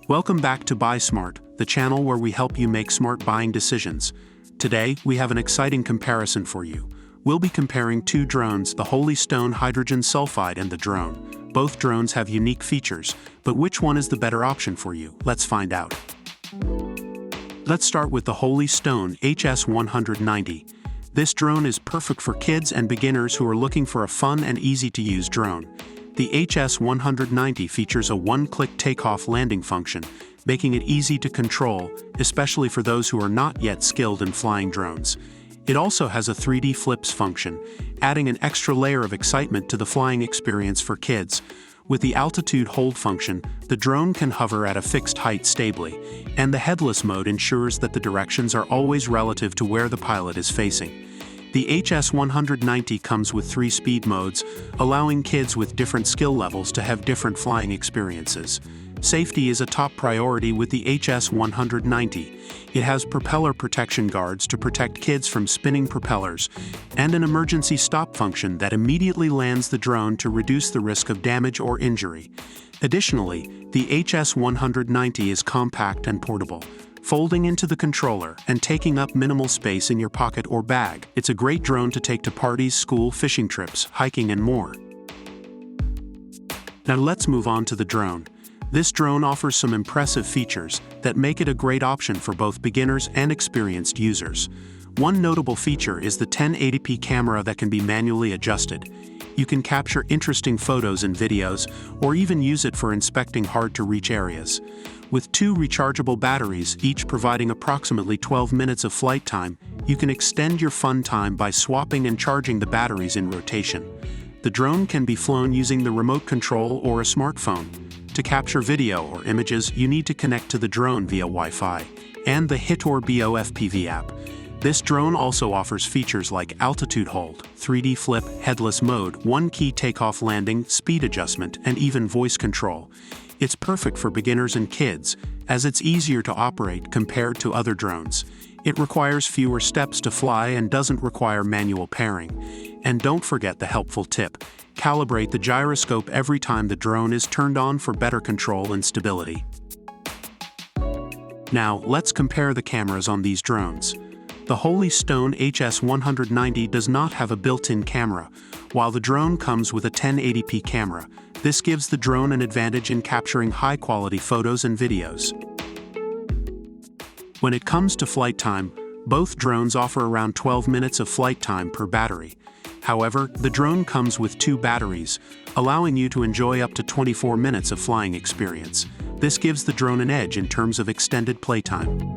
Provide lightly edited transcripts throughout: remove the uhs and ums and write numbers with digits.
Welcome back to Buy Smart, the channel where we help you make smart buying decisions. Today, we have an exciting comparison for you. We'll be comparing two drones, the Holy Stone Hydrogen Sulfide and the drone. Both drones have unique features, but which one is the better option for you? Let's find out. Let's start with the Holy Stone HS190. This drone is perfect for kids and beginners who are looking for a fun and easy-to-use drone. The HS190 features a one-click takeoff landing function, making it easy to control, especially for those who are not yet skilled in flying drones. It also has a 3D flips function, adding an extra layer of excitement to the flying experience for kids. With the altitude hold function, the drone can hover at a fixed height stably, and the headless mode ensures that the directions are always relative to where the pilot is facing. The HS190 comes with 3 speed modes, allowing kids with different skill levels to have different flying experiences. Safety is a top priority with the HS190. It has propeller protection guards to protect kids from spinning propellers, and an emergency stop function that immediately lands the drone to reduce the risk of damage or injury. Additionally, the HS190 is compact and portable, folding into the controller and taking up minimal space in your pocket or bag. It's a great drone to take to parties, school, fishing trips, hiking, and more. Now let's move on to the drone. This drone offers some impressive features that make it a great option for both beginners and experienced users. One notable feature is the 1080p camera that can be manually adjusted. You can capture interesting photos and videos, or even use it for inspecting hard-to-reach areas. With 2 rechargeable batteries, each providing approximately 12 minutes of flight time, you can extend your fun time by swapping and charging the batteries in rotation. The drone can be flown using the remote control or a smartphone. To capture video or images, you need to connect to the drone via Wi-Fi and the HIT-or-BO FPV app. This drone also offers features like altitude hold, 3D flip, headless mode, one-key takeoff landing, speed adjustment, and even voice control. It's perfect for beginners and kids, as it's easier to operate compared to other drones. It requires fewer steps to fly and doesn't require manual pairing. And don't forget the helpful tip: calibrate the gyroscope every time the drone is turned on for better control and stability. Now, let's compare the cameras on these drones. The Holy Stone HS190 does not have a built-in camera, while the drone comes with a 1080p camera. This gives the drone an advantage in capturing high-quality photos and videos. When it comes to flight time, both drones offer around 12 minutes of flight time per battery. However, the drone comes with 2 batteries, allowing you to enjoy up to 24 minutes of flying experience. This gives the drone an edge in terms of extended playtime.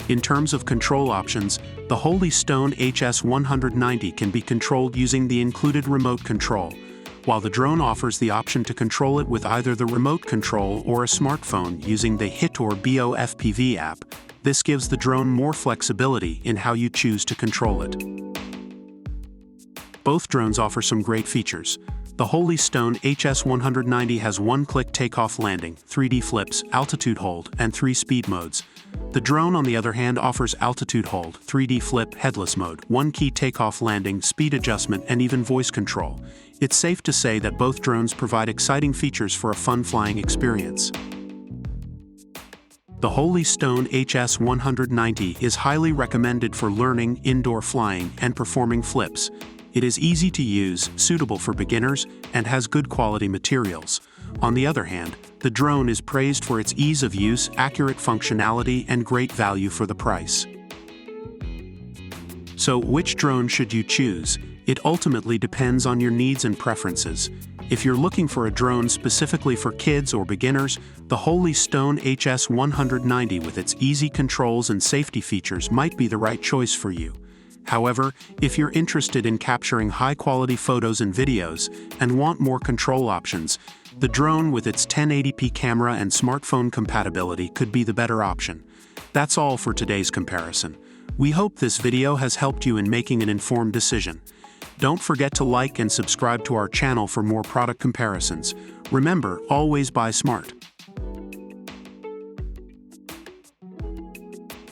In terms of control options, the Holy Stone HS190 can be controlled using the included remote control, while the drone offers the option to control it with either the remote control or a smartphone using the HIT-or-BO FPV app. This gives the drone more flexibility in how you choose to control it. Both drones offer some great features. The Holy Stone HS190 has one-click takeoff landing, 3D flips, altitude hold, and 3 speed modes. The drone, on the other hand, offers altitude hold, 3D flip, headless mode, one-key takeoff landing, speed adjustment, and even voice control. It's safe to say that both drones provide exciting features for a fun flying experience. The Holy Stone HS190 is highly recommended for learning, indoor flying, and performing flips. It is easy to use, suitable for beginners, and has good quality materials. On the other hand, the drone is praised for its ease of use, accurate functionality, and great value for the price. So, which drone should you choose? It ultimately depends on your needs and preferences. If you're looking for a drone specifically for kids or beginners, the Holy Stone HS190 with its easy controls and safety features might be the right choice for you. However, if you're interested in capturing high-quality photos and videos and want more control options, the drone with its 1080p camera and smartphone compatibility could be the better option. That's all for today's comparison. We hope this video has helped you in making an informed decision. Don't forget to like and subscribe to our channel for more product comparisons. Remember, always buy smart.